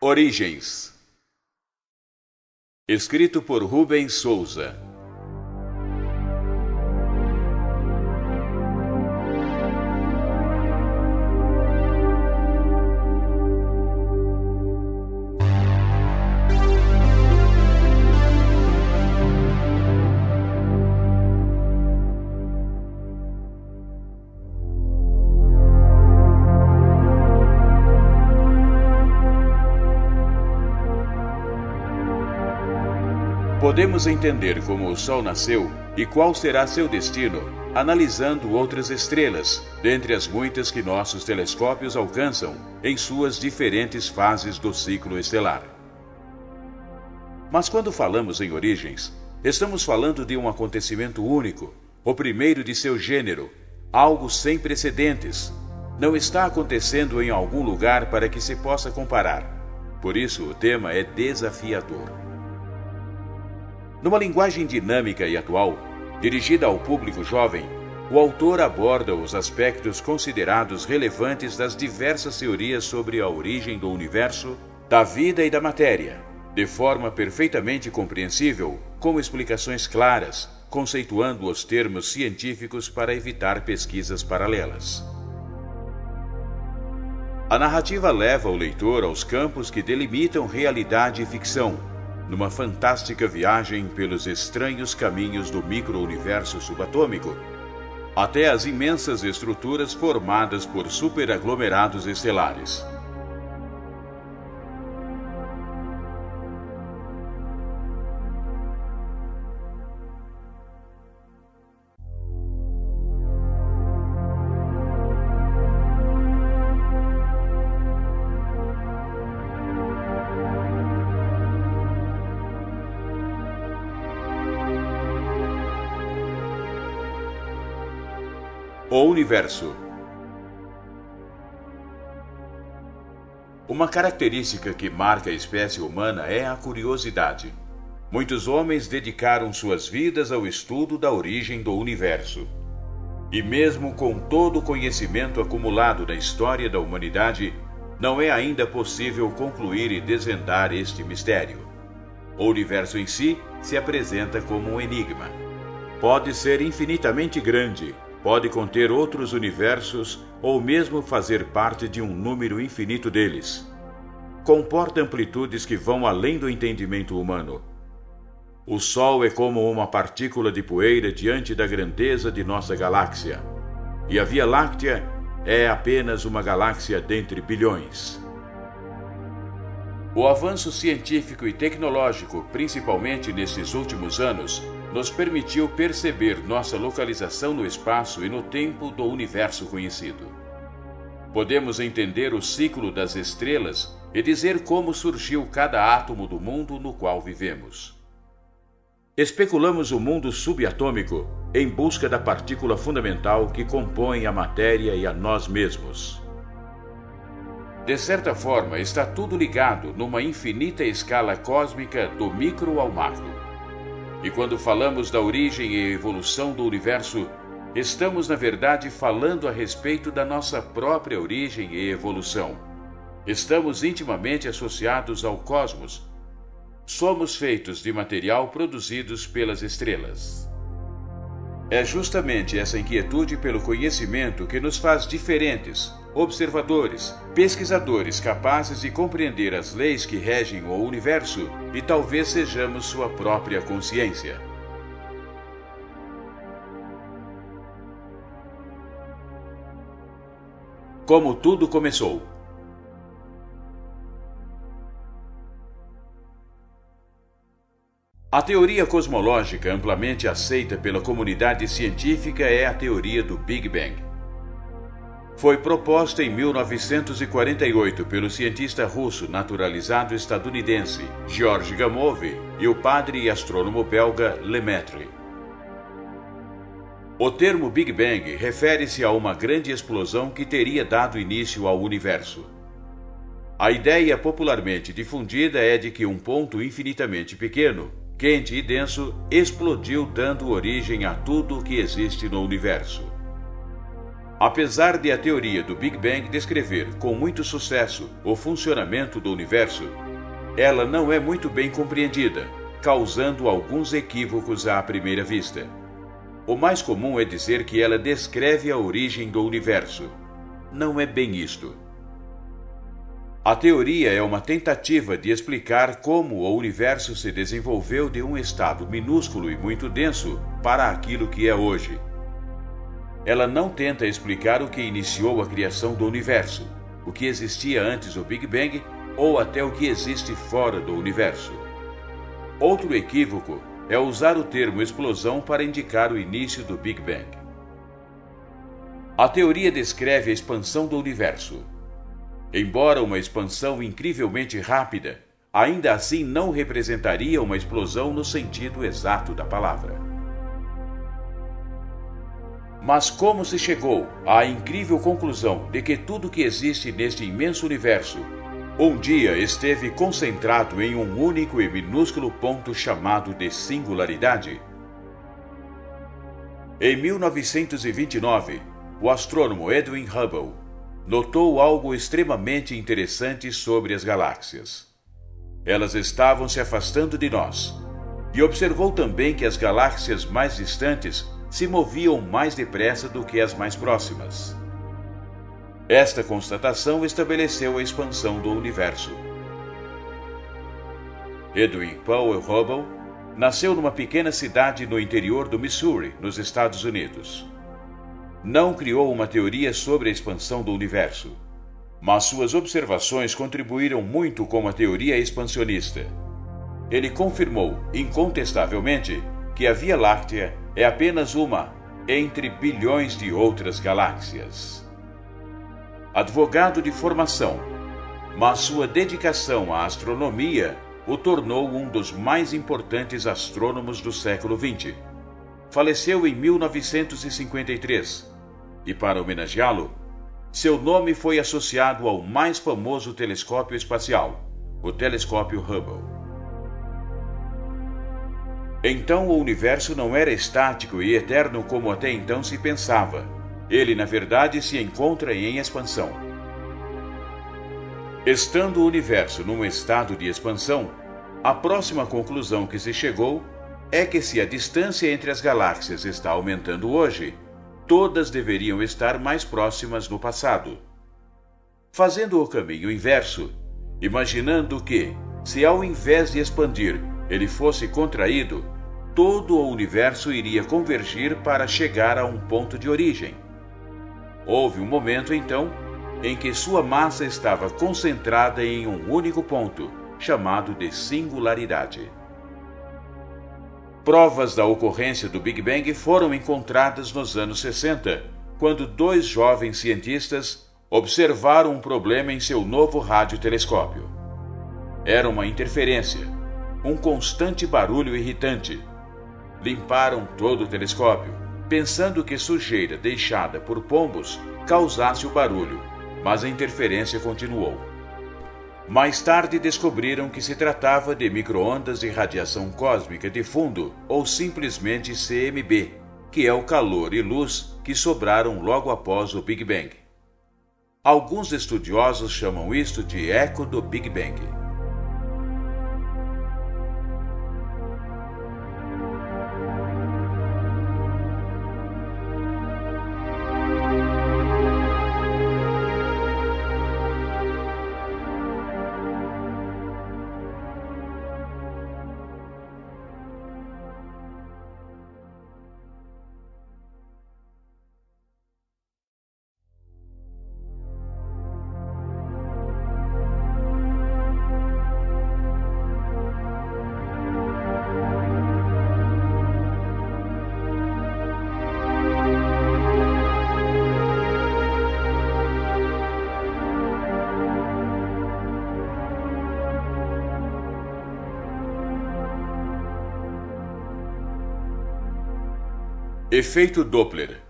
Origens. Escrito por Rubens Souza. Podemos entender como o Sol nasceu e qual será seu destino, analisando outras estrelas, dentre as muitas que nossos telescópios alcançam em suas diferentes fases do ciclo estelar. Mas quando falamos em origens, estamos falando de um acontecimento único, o primeiro de seu gênero, algo sem precedentes. Não está acontecendo em algum lugar para que se possa comparar. Por isso, o tema é desafiador. Numa linguagem dinâmica e atual, dirigida ao público jovem, o autor aborda os aspectos considerados relevantes das diversas teorias sobre a origem do universo, da vida e da matéria, de forma perfeitamente compreensível, com explicações claras, conceituando os termos científicos para evitar pesquisas paralelas. A narrativa leva o leitor aos campos que delimitam realidade e ficção, numa fantástica viagem pelos estranhos caminhos do micro-universo subatômico, até as imensas estruturas formadas por superaglomerados estelares. O universo. Uma característica que marca a espécie humana é a curiosidade. Muitos homens dedicaram suas vidas ao estudo da origem do universo. E mesmo com todo o conhecimento acumulado na história da humanidade, não é ainda possível concluir e desvendar este mistério. O universo em si se apresenta como um enigma. Pode ser infinitamente grande, pode conter outros universos ou mesmo fazer parte de um número infinito deles. Comporta amplitudes que vão além do entendimento humano. O Sol é como uma partícula de poeira diante da grandeza de nossa galáxia. E a Via Láctea é apenas uma galáxia dentre bilhões. O avanço científico e tecnológico, principalmente nesses últimos anos, nos permitiu perceber nossa localização no espaço e no tempo do universo conhecido. Podemos entender o ciclo das estrelas e dizer como surgiu cada átomo do mundo no qual vivemos. Especulamos o mundo subatômico em busca da partícula fundamental que compõe a matéria e a nós mesmos. De certa forma, está tudo ligado numa infinita escala cósmica do micro ao macro. E quando falamos da origem e evolução do universo, estamos, na verdade, falando a respeito da nossa própria origem e evolução. Estamos intimamente associados ao cosmos. Somos feitos de material produzidos pelas estrelas. É justamente essa inquietude pelo conhecimento que nos faz diferentes, observadores, pesquisadores capazes de compreender as leis que regem o universo e talvez sejamos sua própria consciência. Como tudo começou. A teoria cosmológica amplamente aceita pela comunidade científica é a teoria do Big Bang. Foi proposta em 1948 pelo cientista russo naturalizado estadunidense Georges Gamow e o padre e astrônomo belga Lemaitre. O termo Big Bang refere-se a uma grande explosão que teria dado início ao universo. A ideia popularmente difundida é de que um ponto infinitamente pequeno, quente e denso, explodiu dando origem a tudo o que existe no universo. Apesar de a teoria do Big Bang descrever com muito sucesso o funcionamento do universo, ela não é muito bem compreendida, causando alguns equívocos à primeira vista. O mais comum é dizer que ela descreve a origem do universo. Não é bem isto. A teoria é uma tentativa de explicar como o universo se desenvolveu de um estado minúsculo e muito denso para aquilo que é hoje. Ela não tenta explicar o que iniciou a criação do universo, o que existia antes do Big Bang ou até o que existe fora do universo. Outro equívoco é usar o termo explosão para indicar o início do Big Bang. A teoria descreve a expansão do universo. Embora uma expansão incrivelmente rápida, ainda assim não representaria uma explosão no sentido exato da palavra. Mas como se chegou à incrível conclusão de que tudo que existe neste imenso universo um dia esteve concentrado em um único e minúsculo ponto chamado de singularidade? Em 1929, o astrônomo Edwin Hubble notou algo extremamente interessante sobre as galáxias. Elas estavam se afastando de nós, e observou também que as galáxias mais distantes se moviam mais depressa do que as mais próximas. Esta constatação estabeleceu a expansão do universo. Edwin Powell Hubble nasceu numa pequena cidade no interior do Missouri, nos Estados Unidos. Não criou uma teoria sobre a expansão do universo, mas suas observações contribuíram muito com a teoria expansionista. Ele confirmou, incontestavelmente, que a Via Láctea é apenas uma entre bilhões de outras galáxias. Advogado de formação, mas sua dedicação à astronomia o tornou um dos mais importantes astrônomos do século XX. Faleceu em 1953 e, para homenageá-lo, seu nome foi associado ao mais famoso telescópio espacial, o telescópio Hubble. Então o universo não era estático e eterno como até então se pensava. Ele, na verdade, se encontra em expansão. Estando o universo num estado de expansão, a próxima conclusão que se chegou é que se a distância entre as galáxias está aumentando hoje, todas deveriam estar mais próximas no passado. Fazendo o caminho inverso, imaginando que, se ao invés de expandir, ele fosse contraído, todo o universo iria convergir para chegar a um ponto de origem. Houve um momento, então, em que sua massa estava concentrada em um único ponto, chamado de singularidade. Provas da ocorrência do Big Bang foram encontradas nos anos 60, quando dois jovens cientistas observaram um problema em seu novo radiotelescópio. Era uma interferência, um constante barulho irritante. Limparam todo o telescópio, pensando que sujeira deixada por pombos causasse o barulho, mas a interferência continuou. Mais tarde descobriram que se tratava de micro-ondas de radiação cósmica de fundo, ou simplesmente CMB, que é o calor e luz que sobraram logo após o Big Bang. Alguns estudiosos chamam isto de eco do Big Bang. Efeito Doppler.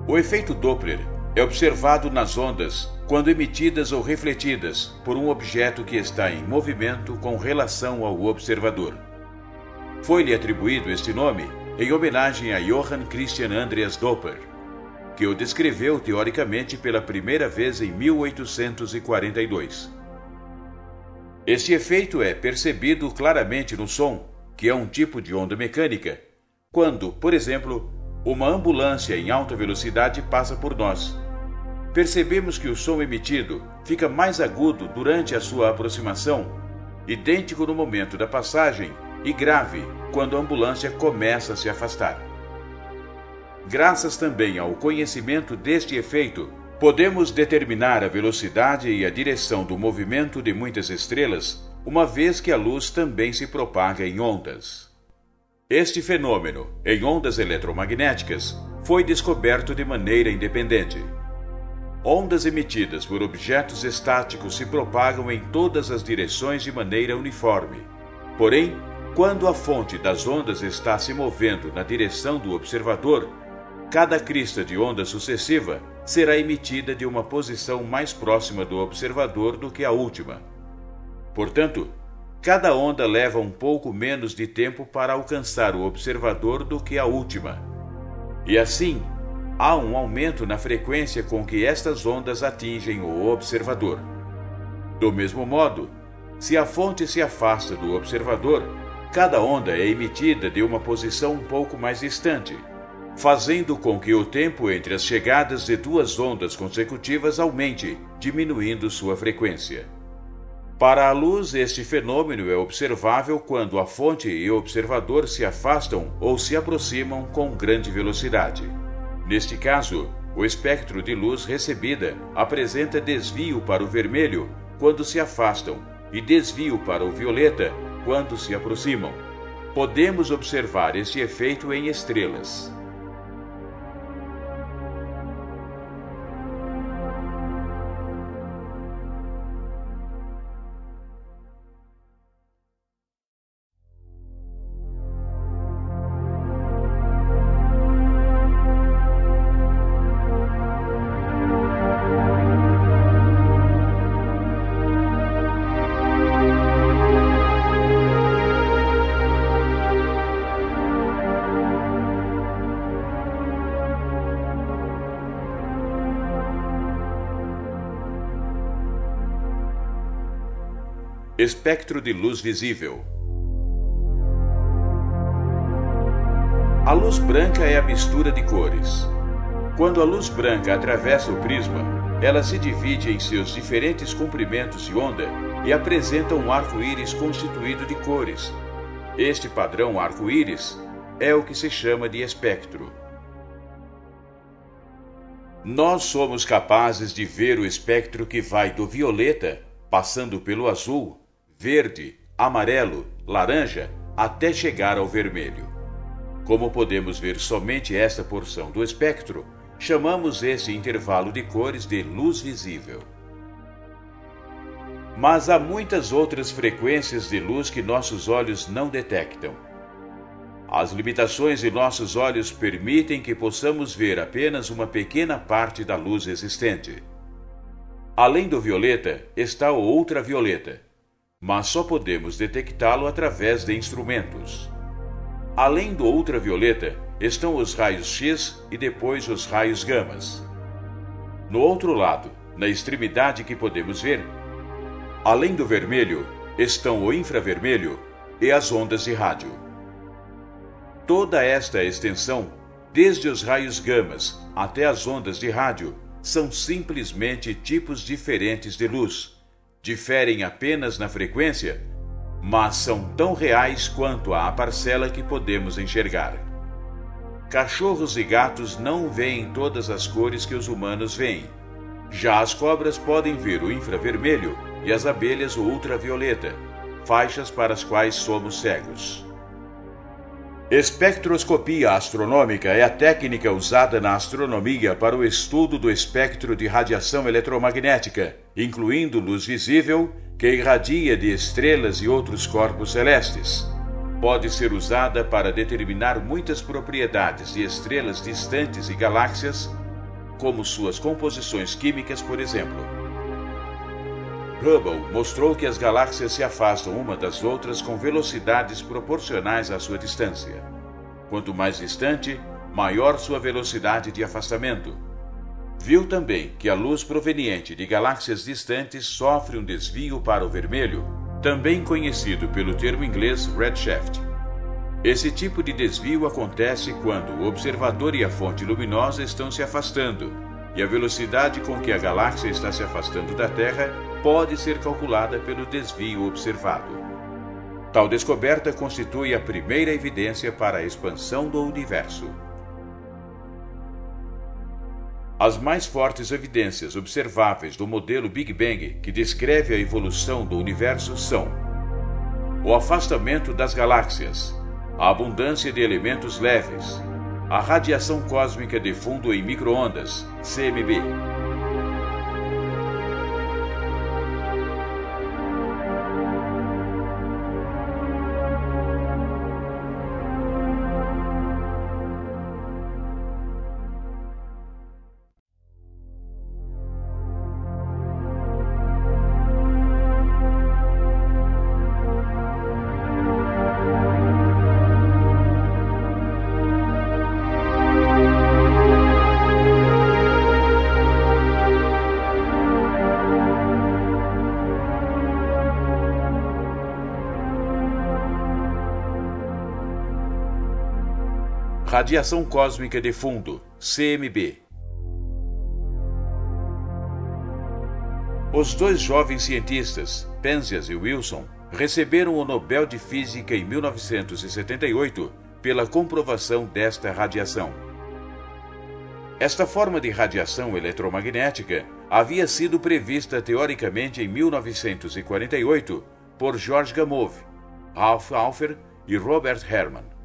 O efeito Doppler é observado nas ondas quando emitidas ou refletidas por um objeto que está em movimento com relação ao observador. Foi-lhe atribuído este nome em homenagem a Johann Christian Andreas Doppler, que o descreveu teoricamente pela primeira vez em 1842. Este efeito é percebido claramente no som, que é um tipo de onda mecânica, quando, por exemplo, uma ambulância em alta velocidade passa por nós. Percebemos que o som emitido fica mais agudo durante a sua aproximação, idêntico no momento da passagem e grave quando a ambulância começa a se afastar. Graças também ao conhecimento deste efeito, podemos determinar a velocidade e a direção do movimento de muitas estrelas, uma vez que a luz também se propaga em ondas. Este fenômeno, em ondas eletromagnéticas, foi descoberto de maneira independente. Ondas emitidas por objetos estáticos se propagam em todas as direções de maneira uniforme. Porém, quando a fonte das ondas está se movendo na direção do observador, cada crista de onda sucessiva será emitida de uma posição mais próxima do observador do que a última. Portanto, cada onda leva um pouco menos de tempo para alcançar o observador do que a última. E assim, há um aumento na frequência com que estas ondas atingem o observador. Do mesmo modo, se a fonte se afasta do observador, cada onda é emitida de uma posição um pouco mais distante, fazendo com que o tempo entre as chegadas de duas ondas consecutivas aumente, diminuindo sua frequência. Para a luz, este fenômeno é observável quando a fonte e o observador se afastam ou se aproximam com grande velocidade. Neste caso, o espectro de luz recebida apresenta desvio para o vermelho quando se afastam e desvio para o violeta quando se aproximam. Podemos observar este efeito em estrelas. Espectro de luz visível. A luz branca é a mistura de cores. Quando a luz branca atravessa o prisma, ela se divide em seus diferentes comprimentos de onda e apresenta um arco-íris constituído de cores. Este padrão arco-íris é o que se chama de espectro. Nós somos capazes de ver o espectro que vai do violeta, passando pelo azul, verde, amarelo, laranja, até chegar ao vermelho. Como podemos ver somente esta porção do espectro, chamamos esse intervalo de cores de luz visível. Mas há muitas outras frequências de luz que nossos olhos não detectam. As limitações de nossos olhos permitem que possamos ver apenas uma pequena parte da luz existente. Além do violeta está o ultravioleta, mas só podemos detectá-lo através de instrumentos. Além do ultravioleta estão os raios X e depois os raios gamas. No outro lado, na extremidade que podemos ver, além do vermelho, estão o infravermelho e as ondas de rádio. Toda esta extensão, desde os raios gamas até as ondas de rádio, são simplesmente tipos diferentes de luz. Diferem apenas na frequência, mas são tão reais quanto a parcela que podemos enxergar. Cachorros e gatos não veem todas as cores que os humanos veem. Já as cobras podem ver o infravermelho e as abelhas o ultravioleta, faixas para as quais somos cegos. Espectroscopia astronômica é a técnica usada na astronomia para o estudo do espectro de radiação eletromagnética, incluindo luz visível, que irradia de estrelas e outros corpos celestes. Pode ser usada para determinar muitas propriedades de estrelas distantes e galáxias, como suas composições químicas, por exemplo. Hubble mostrou que as galáxias se afastam uma das outras com velocidades proporcionais à sua distância. Quanto mais distante, maior sua velocidade de afastamento. Viu também que a luz proveniente de galáxias distantes sofre um desvio para o vermelho, também conhecido pelo termo inglês redshift. Esse tipo de desvio acontece quando o observador e a fonte luminosa estão se afastando, e a velocidade com que a galáxia está se afastando da Terra pode ser calculada pelo desvio observado. Tal descoberta constitui a primeira evidência para a expansão do universo. As mais fortes evidências observáveis do modelo Big Bang que descreve a evolução do universo são o afastamento das galáxias, a abundância de elementos leves, a radiação cósmica de fundo em micro-ondas, CMB. Radiação cósmica de fundo, CMB. Os dois jovens cientistas, Penzias e Wilson, receberam o Nobel de Física em 1978 pela comprovação desta radiação. Esta forma de radiação eletromagnética havia sido prevista teoricamente em 1948 por George Gamow, Ralph Alpher e Robert Herman.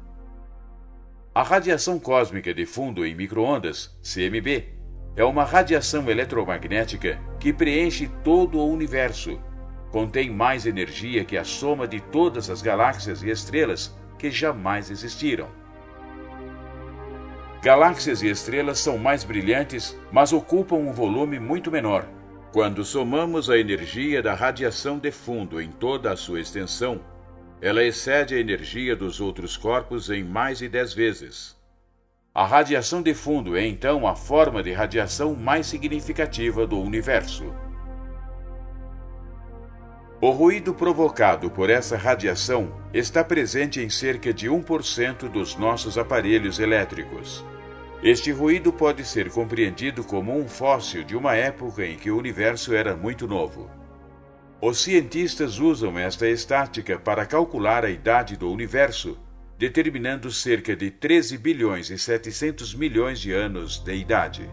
A radiação cósmica de fundo em micro-ondas, CMB, é uma radiação eletromagnética que preenche todo o universo. Contém mais energia que a soma de todas as galáxias e estrelas que jamais existiram. Galáxias e estrelas são mais brilhantes, mas ocupam um volume muito menor. Quando somamos a energia da radiação de fundo em toda a sua extensão, ela excede a energia dos outros corpos em mais de 10 vezes. A radiação de fundo é então a forma de radiação mais significativa do universo. O ruído provocado por essa radiação está presente em cerca de 1% dos nossos aparelhos elétricos. Este ruído pode ser compreendido como um fóssil de uma época em que o universo era muito novo. Os cientistas usam esta estática para calcular a idade do universo, determinando cerca de 13 bilhões e 700 milhões de anos de idade.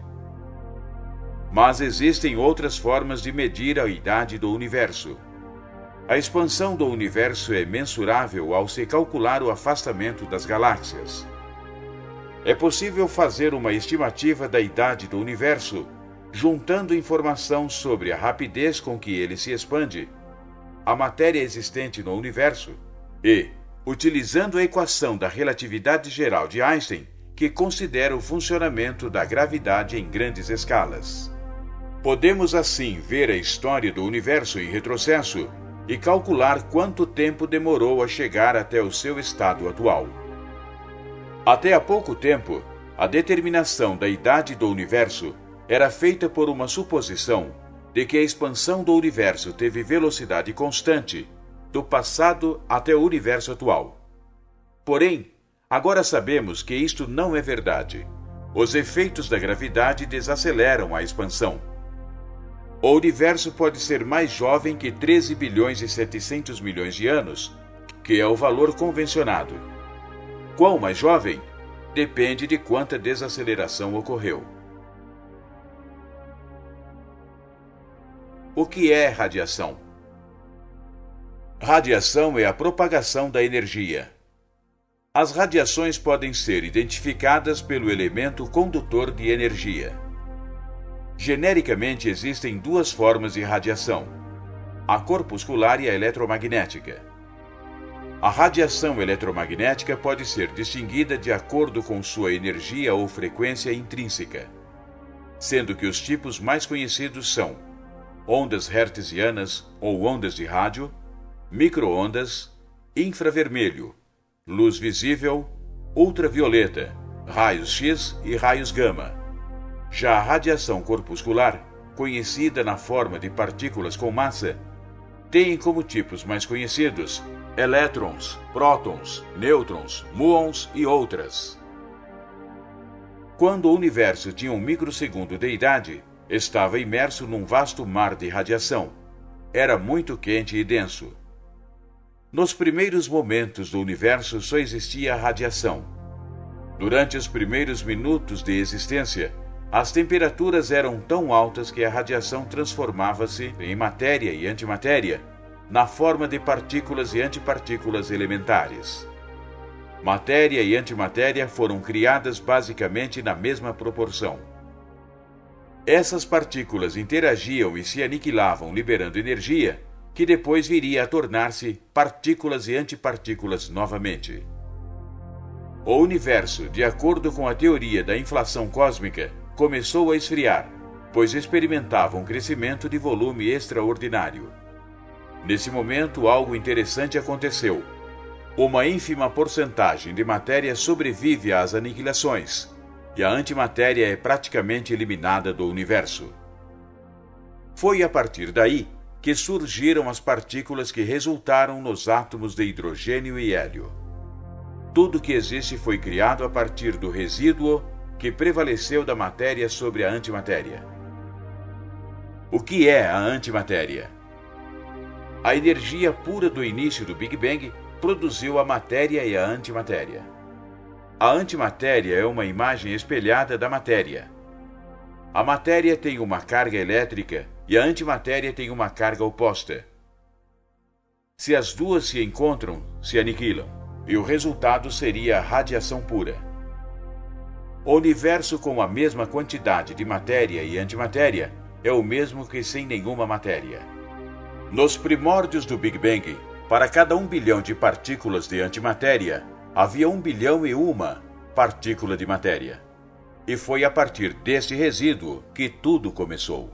Mas existem outras formas de medir a idade do universo. A expansão do universo é mensurável ao se calcular o afastamento das galáxias. É possível fazer uma estimativa da idade do universo juntando informação sobre a rapidez com que ele se expande, a matéria existente no universo e, utilizando a equação da relatividade geral de Einstein, que considera o funcionamento da gravidade em grandes escalas. Podemos assim ver a história do universo em retrocesso e calcular quanto tempo demorou a chegar até o seu estado atual. Até há pouco tempo, a determinação da idade do universo era feita por uma suposição de que a expansão do universo teve velocidade constante, do passado até o universo atual. Porém, agora sabemos que isto não é verdade. Os efeitos da gravidade desaceleram a expansão. O universo pode ser mais jovem que 13 bilhões e 700 milhões de anos, que é o valor convencionado. Quão mais jovem? Depende de quanta desaceleração ocorreu. O que é radiação? Radiação é a propagação da energia. As radiações podem ser identificadas pelo elemento condutor de energia. Genericamente existem duas formas de radiação: a corpuscular e a eletromagnética. A radiação eletromagnética pode ser distinguida de acordo com sua energia ou frequência intrínseca, sendo que os tipos mais conhecidos são ondas hertzianas ou ondas de rádio, micro-ondas, infravermelho, luz visível, ultravioleta, raios X e raios gama. Já a radiação corpuscular, conhecida na forma de partículas com massa, tem como tipos mais conhecidos elétrons, prótons, nêutrons, muons e outras. Quando o universo tinha 1 microsegundo de idade, estava imerso num vasto mar de radiação. Era muito quente e denso. Nos primeiros momentos do universo só existia radiação. Durante os primeiros minutos de existência, as temperaturas eram tão altas que a radiação transformava-se em matéria e antimatéria, na forma de partículas e antipartículas elementares. Matéria e antimatéria foram criadas basicamente na mesma proporção. Essas partículas interagiam e se aniquilavam, liberando energia, que depois viria a tornar-se partículas e antipartículas novamente. O universo, de acordo com a teoria da inflação cósmica, começou a esfriar, pois experimentava um crescimento de volume extraordinário. Nesse momento, algo interessante aconteceu. Uma ínfima porcentagem de matéria sobrevive às aniquilações, e a antimatéria é praticamente eliminada do universo. Foi a partir daí que surgiram as partículas que resultaram nos átomos de hidrogênio e hélio. Tudo que existe foi criado a partir do resíduo que prevaleceu da matéria sobre a antimatéria. O que é a antimatéria? A energia pura do início do Big Bang produziu a matéria e a antimatéria. A antimatéria é uma imagem espelhada da matéria. A matéria tem uma carga elétrica e a antimatéria tem uma carga oposta. Se as duas se encontram, se aniquilam, e o resultado seria a radiação pura. O universo com a mesma quantidade de matéria e antimatéria é o mesmo que sem nenhuma matéria. Nos primórdios do Big Bang, para cada 1 bilhão de partículas de antimatéria, havia 1 bilhão e uma partícula de matéria. E foi a partir deste resíduo que tudo começou.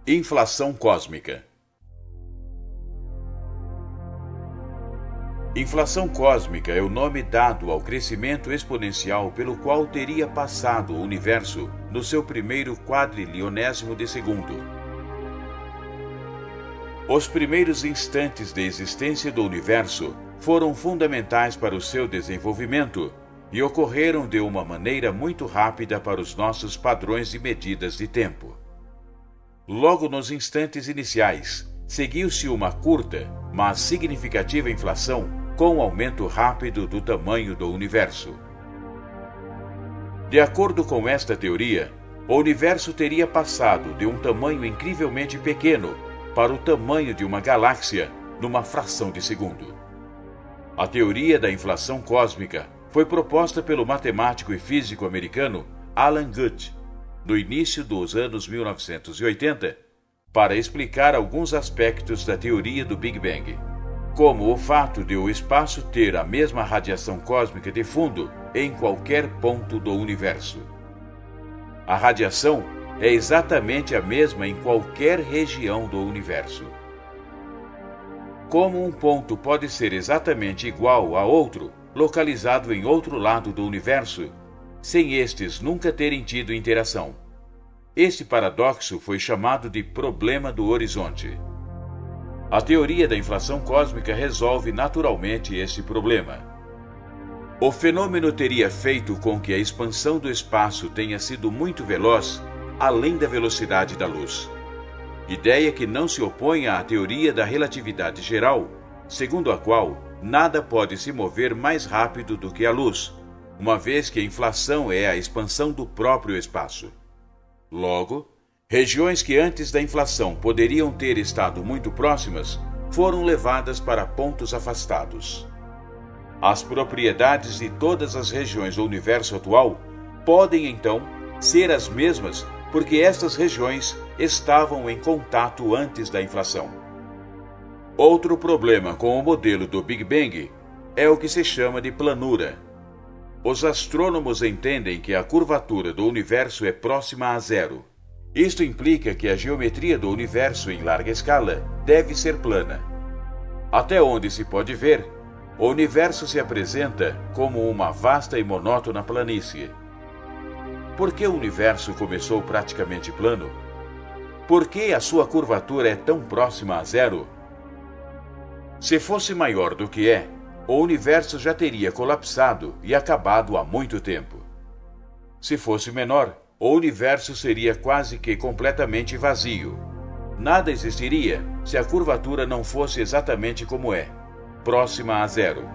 Inflação cósmica. Inflação cósmica é o nome dado ao crescimento exponencial pelo qual teria passado o universo no seu primeiro quadrilionésimo de segundo. Os primeiros instantes de existência do universo foram fundamentais para o seu desenvolvimento e ocorreram de uma maneira muito rápida para os nossos padrões de medidas de tempo. Logo nos instantes iniciais, seguiu-se uma curta, mas significativa inflação com o aumento rápido do tamanho do universo. De acordo com esta teoria, o universo teria passado de um tamanho incrivelmente pequeno para o tamanho de uma galáxia numa fração de segundo. A teoria da inflação cósmica foi proposta pelo matemático e físico americano Alan Guth, no início dos anos 1980, para explicar alguns aspectos da teoria do Big Bang, como o fato de o espaço ter a mesma radiação cósmica de fundo em qualquer ponto do universo. A radiação é exatamente a mesma em qualquer região do universo. Como um ponto pode ser exatamente igual a outro, localizado em outro lado do universo, sem estes nunca terem tido interação. Este paradoxo foi chamado de problema do horizonte. A teoria da inflação cósmica resolve naturalmente este problema. O fenômeno teria feito com que a expansão do espaço tenha sido muito veloz, além da velocidade da luz. Ideia que não se opõe à teoria da relatividade geral, segundo a qual nada pode se mover mais rápido do que a luz, uma vez que a inflação é a expansão do próprio espaço. Logo, regiões que antes da inflação poderiam ter estado muito próximas foram levadas para pontos afastados. As propriedades de todas as regiões do universo atual podem, então, ser as mesmas porque estas regiões estavam em contato antes da inflação. Outro problema com o modelo do Big Bang é o que se chama de planura. Os astrônomos entendem que a curvatura do universo é próxima a zero. Isto implica que a geometria do universo em larga escala deve ser plana. Até onde se pode ver, o universo se apresenta como uma vasta e monótona planície. Por que o universo começou praticamente plano? Por que a sua curvatura é tão próxima a zero? Se fosse maior do que é, o universo já teria colapsado e acabado há muito tempo. Se fosse menor, o universo seria quase que completamente vazio. Nada existiria se a curvatura não fosse exatamente como é, próxima a zero.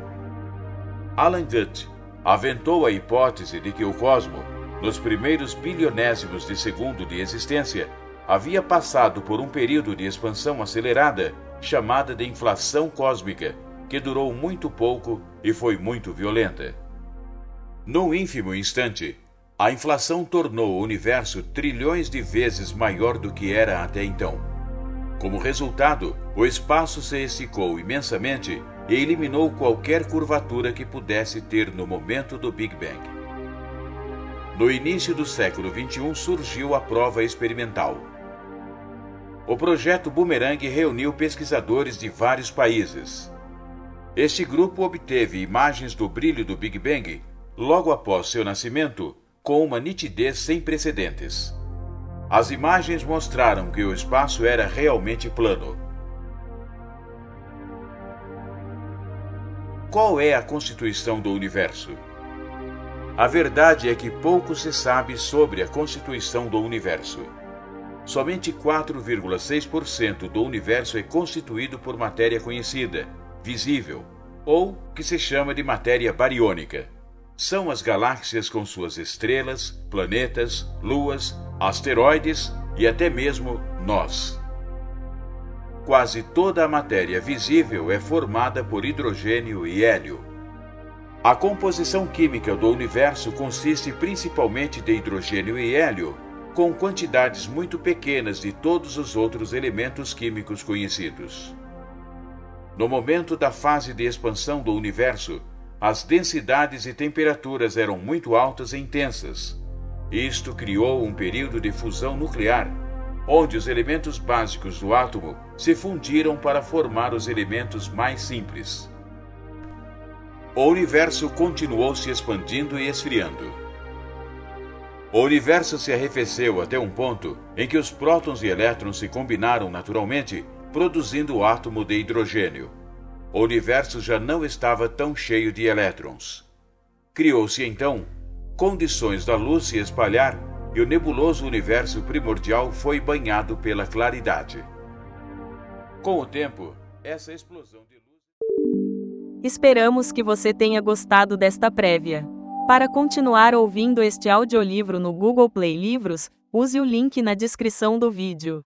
Alan Guth aventou a hipótese de que o cosmos, nos primeiros bilionésimos de segundo de existência, havia passado por um período de expansão acelerada, chamada de inflação cósmica, que durou muito pouco e foi muito violenta. Num ínfimo instante, a inflação tornou o universo trilhões de vezes maior do que era até então. Como resultado, o espaço se esticou imensamente e eliminou qualquer curvatura que pudesse ter no momento do Big Bang. No início do século XXI surgiu a prova experimental. O projeto Boomerang reuniu pesquisadores de vários países. Este grupo obteve imagens do brilho do Big Bang logo após seu nascimento com uma nitidez sem precedentes. As imagens mostraram que o espaço era realmente plano. Qual é a constituição do universo? A verdade é que pouco se sabe sobre a constituição do universo. Somente 4,6% do universo é constituído por matéria conhecida, visível, ou que se chama de matéria bariônica. São as galáxias com suas estrelas, planetas, luas, asteroides e até mesmo nós. Quase toda a matéria visível é formada por hidrogênio e hélio. A composição química do universo consiste principalmente de hidrogênio e hélio, com quantidades muito pequenas de todos os outros elementos químicos conhecidos. No momento da fase de expansão do universo, as densidades e temperaturas eram muito altas e intensas. Isto criou um período de fusão nuclear, onde os elementos básicos do átomo se fundiram para formar os elementos mais simples. O universo continuou se expandindo e esfriando. O universo se arrefeceu até um ponto em que os prótons e elétrons se combinaram naturalmente, produzindo o átomo de hidrogênio. O universo já não estava tão cheio de elétrons. Criou-se então condições da luz se espalhar e o nebuloso universo primordial foi banhado pela claridade. Com o tempo, essa explosão de luz... Esperamos que você tenha gostado desta prévia. Para continuar ouvindo este audiolivro no Google Play Livros, use o link na descrição do vídeo.